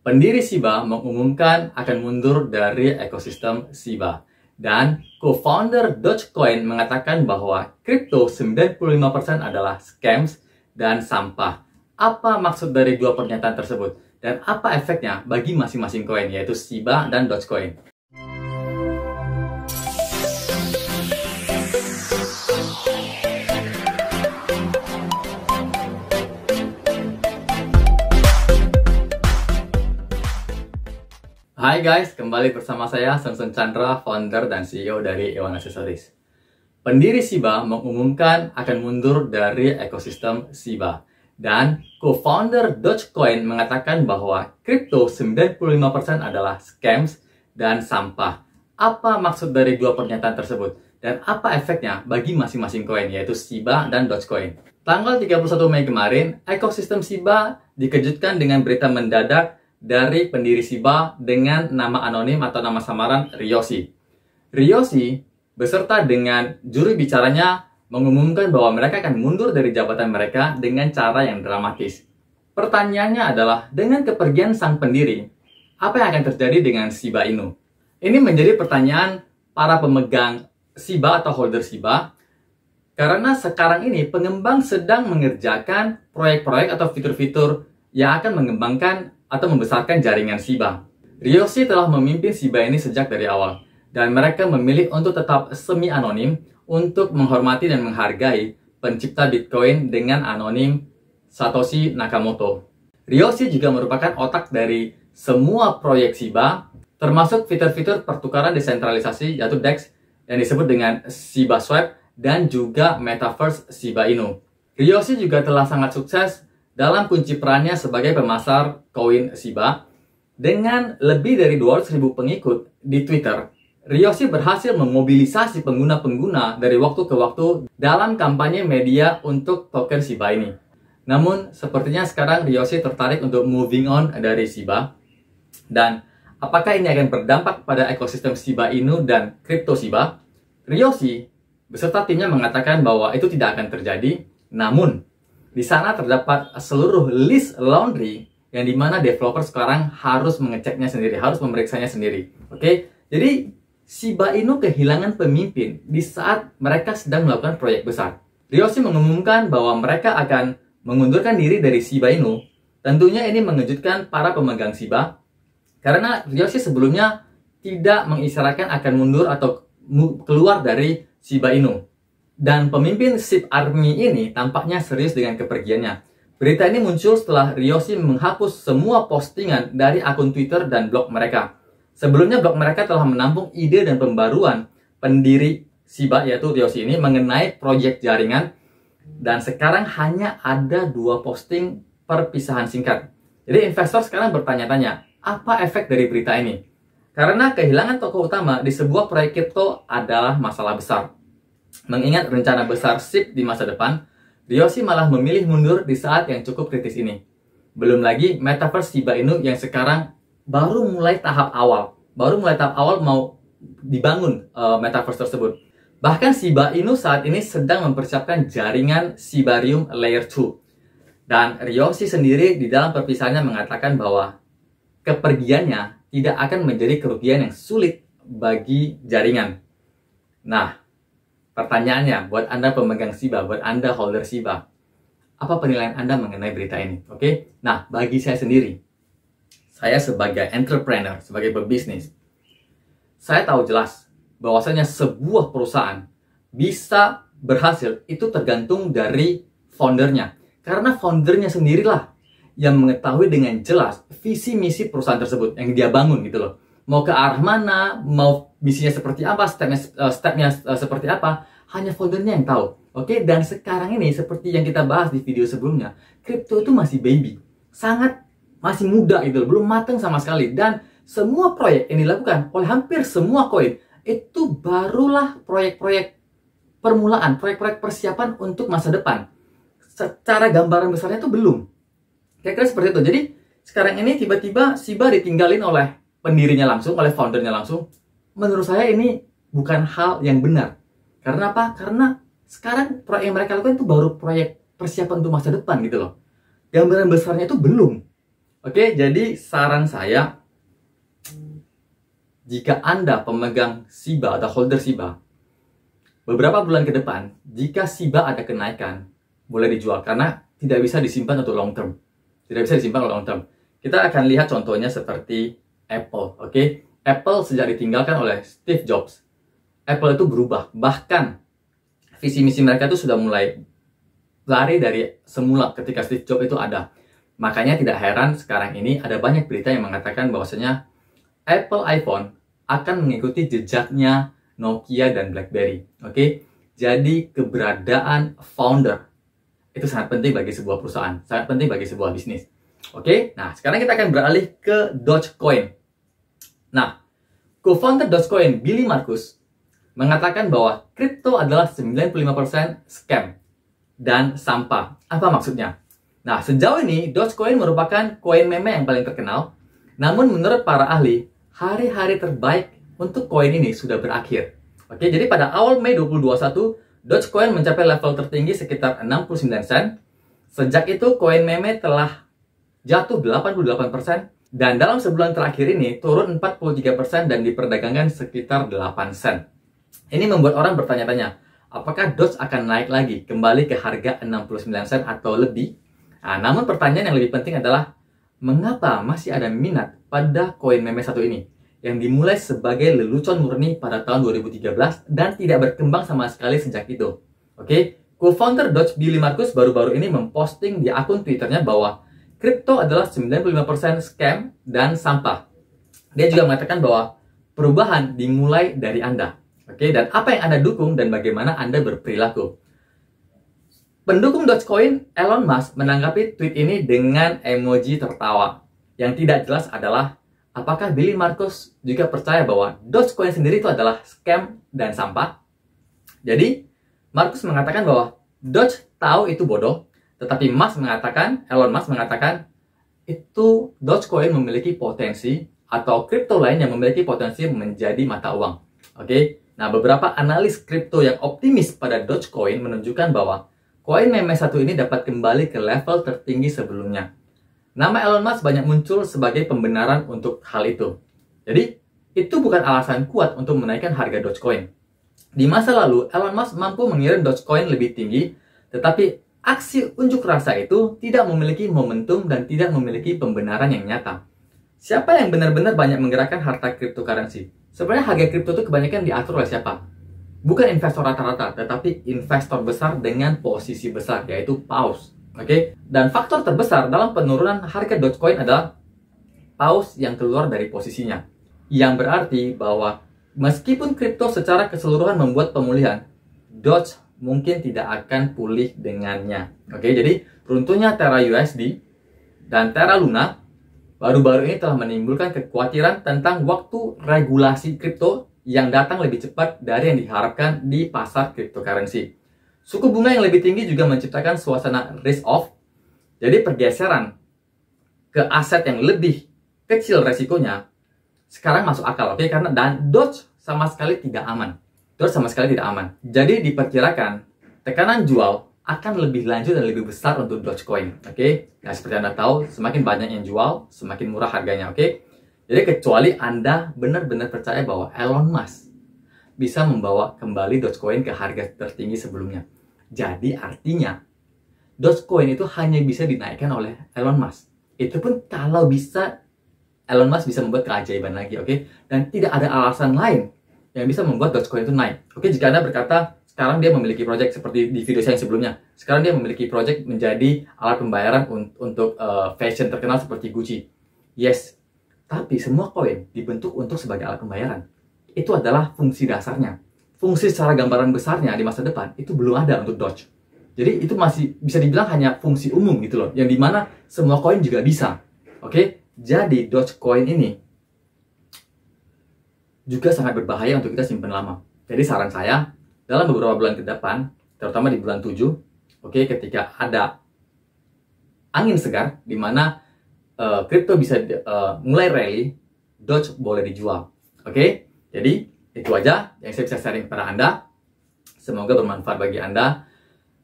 Pendiri Shiba mengumumkan akan mundur dari ekosistem Shiba. Dan co-founder Dogecoin mengatakan bahwa kripto 95% adalah scams dan sampah. Apa maksud dari dua pernyataan tersebut? Dan apa efeknya bagi masing-masing koin, yaitu Shiba dan Dogecoin? Hai guys, kembali bersama saya Samson Chandra, founder dan CEO dari Ewan Accessories. Pendiri Shiba mengumumkan akan mundur dari ekosistem Shiba. Dan co-founder Dogecoin mengatakan bahwa kripto 95% adalah scams dan sampah. Apa maksud dari dua pernyataan tersebut? Dan apa efeknya bagi masing-masing koin, yaitu Shiba dan Dogecoin? Tanggal 31 Mei kemarin, ekosistem Shiba dikejutkan dengan berita mendadak dari pendiri Shiba dengan nama anonim atau nama samaran Ryoshi. Ryoshi beserta dengan juru bicaranya mengumumkan bahwa mereka akan mundur dari jabatan mereka dengan cara yang dramatis. Pertanyaannya adalah, dengan kepergian sang pendiri, apa yang akan terjadi dengan Shiba Inu? Ini menjadi pertanyaan para pemegang Shiba atau holder Shiba, karena sekarang ini pengembang sedang mengerjakan proyek-proyek atau fitur-fitur yang akan mengembangkan atau membesarkan jaringan Shiba. Ryoshi telah memimpin Shiba ini sejak dari awal, dan mereka memilih untuk tetap semi-anonim untuk menghormati dan menghargai pencipta Bitcoin dengan anonim Satoshi Nakamoto. Ryoshi juga merupakan otak dari semua proyek Shiba, termasuk fitur-fitur pertukaran desentralisasi yaitu DEX yang disebut dengan Shiba Swap dan juga Metaverse Shiba Inu. Ryoshi juga telah sangat sukses dalam kunci perannya sebagai pemasar koin Shiba. Dengan lebih dari 200.000 pengikut di Twitter, Ryoshi berhasil memobilisasi pengguna-pengguna dari waktu ke waktu dalam kampanye media untuk token Shiba ini. Namun, sepertinya sekarang Ryoshi tertarik untuk moving on dari Shiba. Dan apakah ini akan berdampak pada ekosistem Shiba Inu dan kripto Shiba? Ryoshi beserta timnya mengatakan bahwa itu tidak akan terjadi. Namun, di sana terdapat seluruh list laundry yang dimana developer sekarang harus mengeceknya sendiri, harus memeriksanya sendiri. Oke, jadi Shiba Inu kehilangan pemimpin di saat mereka sedang melakukan proyek besar. Ryoshi mengumumkan bahwa mereka akan mengundurkan diri dari Shiba Inu. Tentunya ini mengejutkan para pemegang Shiba, karena Ryoshi sebelumnya tidak mengisyaratkan akan mundur atau keluar dari Shiba Inu. Dan pemimpin SHIB Army ini tampaknya serius dengan kepergiannya. Berita ini muncul setelah Ryoshi menghapus semua postingan dari akun Twitter dan blog mereka. Sebelumnya blog mereka telah menampung ide dan pembaruan pendiri Shiba yaitu Ryoshi ini mengenai proyek jaringan. Dan sekarang hanya ada 2 posting perpisahan singkat. Jadi investor sekarang bertanya-tanya, apa efek dari berita ini? Karena kehilangan tokoh utama di sebuah proyek kripto adalah masalah besar. Mengingat rencana besar SHIB di masa depan, Ryoshi malah memilih mundur di saat yang cukup kritis ini. Belum lagi Metaverse Shiba Inu yang sekarang baru mulai tahap awal. Mau dibangun Metaverse tersebut. Bahkan Shiba Inu saat ini sedang mempersiapkan jaringan Shibarium Layer 2. Dan Ryoshi sendiri di dalam perpisahannya mengatakan bahwa kepergiannya tidak akan menjadi kerugian yang sulit bagi jaringan. Nah, pertanyaannya buat Anda pemegang Shiba, buat Anda holder Shiba, apa penilaian Anda mengenai berita ini? Oke? Nah, bagi saya sendiri, saya sebagai entrepreneur, sebagai pebisnis, saya tahu jelas bahwasanya sebuah perusahaan bisa berhasil itu tergantung dari foundernya. Karena foundernya sendirilah yang mengetahui dengan jelas visi misi perusahaan tersebut yang dia bangun gitu loh. Mau ke arah mana, mau misinya seperti apa, stepnya seperti apa, hanya foundernya yang tahu. Oke, dan sekarang ini seperti yang kita bahas di video sebelumnya, kripto itu masih baby, sangat masih muda gitu loh, belum matang sama sekali. Dan semua proyek yang dilakukan oleh hampir semua koin itu barulah proyek-proyek permulaan, proyek-proyek persiapan untuk masa depan. Secara gambaran besarnya itu belum. Kira-kira seperti itu. Jadi sekarang ini tiba-tiba Shiba ditinggalin oleh pendirinya langsung, oleh foundernya langsung. Menurut saya ini bukan hal yang benar. Karena apa? Karena sekarang proyek yang mereka lakukan itu baru proyek persiapan untuk masa depan gitu loh. Gambaran besarnya itu belum. Oke, jadi saran saya, jika Anda pemegang SIBA atau holder SIBA, beberapa bulan ke depan, jika SIBA ada kenaikan, boleh dijual karena tidak bisa disimpan untuk long term. Tidak bisa disimpan untuk long term. Kita akan lihat contohnya seperti Apple, oke? Apple sejak ditinggalkan oleh Steve Jobs, Apple itu berubah. Bahkan visi misi mereka itu sudah mulai lari dari semula ketika Steve Jobs itu ada. Makanya tidak heran sekarang ini ada banyak berita yang mengatakan bahwasanya Apple iPhone akan mengikuti jejaknya Nokia dan BlackBerry. Oke? Jadi keberadaan founder itu sangat penting bagi sebuah perusahaan, sangat penting bagi sebuah bisnis. Oke? Nah, sekarang kita akan beralih ke Dogecoin. Nah, co-founder Dogecoin, Billy Markus, mengatakan bahwa kripto adalah 95% scam dan sampah. Apa maksudnya? Nah, sejauh ini Dogecoin merupakan koin meme yang paling terkenal. Namun menurut para ahli, hari-hari terbaik untuk koin ini sudah berakhir. Oke, jadi pada awal Mei 2021, Dogecoin mencapai level tertinggi sekitar 69 sen. Sejak itu, koin meme telah jatuh 88%. Dan dalam sebulan terakhir ini, turun 43% dan diperdagangkan sekitar 8 sen. Ini membuat orang bertanya-tanya, apakah Doge akan naik lagi, kembali ke harga 69 sen atau lebih? Nah, namun pertanyaan yang lebih penting adalah, mengapa masih ada minat pada koin meme satu ini? Yang dimulai sebagai lelucon murni pada tahun 2013 dan tidak berkembang sama sekali sejak itu. Oke, co-founder Doge Billy Markus baru-baru ini memposting di akun Twitternya bahwa kripto adalah 95% scam dan sampah. Dia juga mengatakan bahwa perubahan dimulai dari Anda. Oke, dan apa yang Anda dukung dan bagaimana Anda berperilaku. Pendukung Dogecoin, Elon Musk, menanggapi tweet ini dengan emoji tertawa. Yang tidak jelas adalah, apakah Billy Markus juga percaya bahwa Dogecoin sendiri itu adalah scam dan sampah? Jadi, Markus mengatakan bahwa Doge tahu itu bodoh, tetapi Elon Musk mengatakan, itu Dogecoin memiliki potensi atau kripto lain yang memiliki potensi menjadi mata uang. Oke, nah beberapa analis kripto yang optimis pada Dogecoin menunjukkan bahwa koin meme satu ini dapat kembali ke level tertinggi sebelumnya. Nama Elon Musk banyak muncul sebagai pembenaran untuk hal itu. Jadi, itu bukan alasan kuat untuk menaikkan harga Dogecoin. Di masa lalu, Elon Musk mampu mengirim Dogecoin lebih tinggi, tetapi aksi unjuk rasa itu tidak memiliki momentum dan tidak memiliki pembenaran yang nyata. Siapa yang benar-benar banyak menggerakkan harta cryptocurrency? Sebenarnya harga kripto itu kebanyakan diatur oleh siapa? Bukan investor rata-rata, tetapi investor besar dengan posisi besar, yaitu paus. Oke? Dan faktor terbesar dalam penurunan harga Dogecoin adalah paus yang keluar dari posisinya. Yang berarti bahwa meskipun kripto secara keseluruhan membuat pemulihan, Doge mungkin tidak akan pulih dengannya. Oke, jadi runtuhnya Terra USD dan Terra Luna baru-baru ini telah menimbulkan kekhawatiran tentang waktu regulasi kripto yang datang lebih cepat dari yang diharapkan di pasar cryptocurrency. Suku bunga yang lebih tinggi juga menciptakan suasana risk off. Jadi pergeseran ke aset yang lebih kecil resikonya sekarang masuk akal, oke? Karena dan Doge sama sekali tidak aman. Doge sama sekali tidak aman. Jadi diperkirakan tekanan jual akan lebih lanjut dan lebih besar untuk Dogecoin, oke? Nah, seperti Anda tahu, semakin banyak yang jual, semakin murah harganya, oke? Jadi kecuali Anda benar-benar percaya bahwa Elon Musk bisa membawa kembali Dogecoin ke harga tertinggi sebelumnya. Jadi artinya Dogecoin itu hanya bisa dinaikkan oleh Elon Musk. Itu pun kalau bisa Elon Musk bisa membuat keajaiban lagi, oke? Dan tidak ada alasan lain yang bisa membuat Dogecoin itu naik. Oke, jika Anda berkata sekarang dia memiliki project seperti di video saya yang sebelumnya. Sekarang dia memiliki project menjadi alat pembayaran untuk fashion terkenal seperti Gucci. Yes, tapi semua koin dibentuk untuk sebagai alat pembayaran. Itu adalah fungsi dasarnya. Fungsi secara gambaran besarnya di masa depan itu belum ada untuk Doge. Jadi itu masih bisa dibilang hanya fungsi umum gitu loh, yang dimana semua koin juga bisa. Oke, jadi Dogecoin ini juga sangat berbahaya untuk kita simpan lama. Jadi saran saya, dalam beberapa bulan ke depan, terutama di bulan 7, oke, ketika ada angin segar, di mana kripto bisa mulai rally, Doge boleh dijual. Oke, jadi itu aja yang saya bisa sharing kepada Anda. Semoga bermanfaat bagi Anda.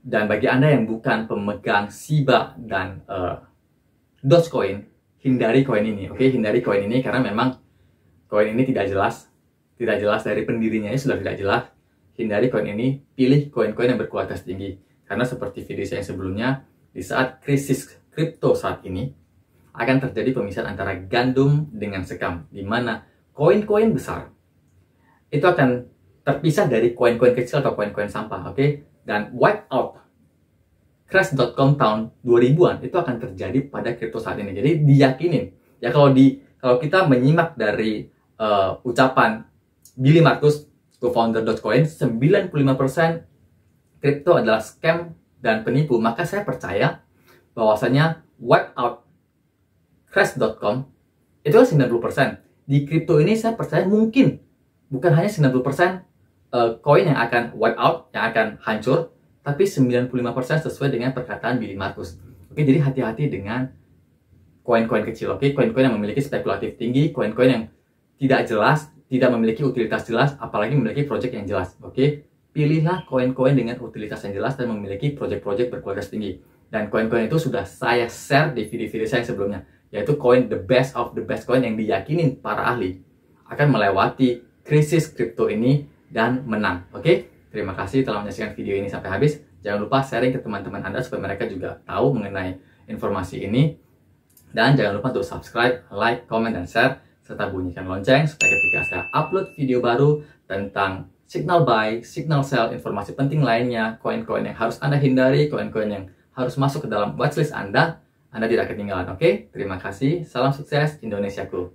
Dan bagi Anda yang bukan pemegang SIBA dan Dogecoin, hindari koin ini. Oke, hindari koin ini karena memang koin ini tidak jelas dari pendirinya sudah tidak jelas. Hindari koin ini, pilih koin-koin yang berkualitas tinggi. Karena seperti video saya yang sebelumnya, di saat krisis kripto saat ini, akan terjadi pemisahan antara gandum dengan sekam, di mana koin-koin besar itu akan terpisah dari koin-koin kecil atau koin-koin sampah, oke? Dan wipe out Crash.com tahun 2000-an itu akan terjadi pada kripto saat ini. Jadi diyakinin, ya kalau kita menyimak dari ucapan Billy Markus, co-founder Dogecoin, 95% kripto adalah scam dan penipu, maka saya percaya bahwasanya wipe out Crash.com itu kan 90%. Di kripto ini saya percaya mungkin bukan hanya 90% koin yang akan wipe out, yang akan hancur, tapi 95% sesuai dengan perkataan Billy Markus. Oke, jadi hati-hati dengan koin-koin kecil, oke? Koin-koin yang memiliki spekulatif tinggi, koin-koin yang tidak jelas, tidak memiliki utilitas jelas, apalagi memiliki project yang jelas, oke? Pilihlah koin-koin dengan utilitas yang jelas dan memiliki project-project berkualitas tinggi. Dan koin-koin itu sudah saya share di video-video saya sebelumnya, yaitu koin the best of the best koin yang diyakinin para ahli akan melewati krisis kripto ini dan menang, oke? Terima kasih telah menyaksikan video ini sampai habis. Jangan lupa sharing ke teman-teman Anda supaya mereka juga tahu mengenai informasi ini. Dan jangan lupa untuk subscribe, like, comment, dan share, serta bunyikan lonceng supaya ketika saya upload video baru tentang signal buy, signal sell, informasi penting lainnya, koin-koin yang harus Anda hindari, koin-koin yang harus masuk ke dalam watchlist Anda tidak ketinggalan, oke? Terima kasih, salam sukses Indonesiaku.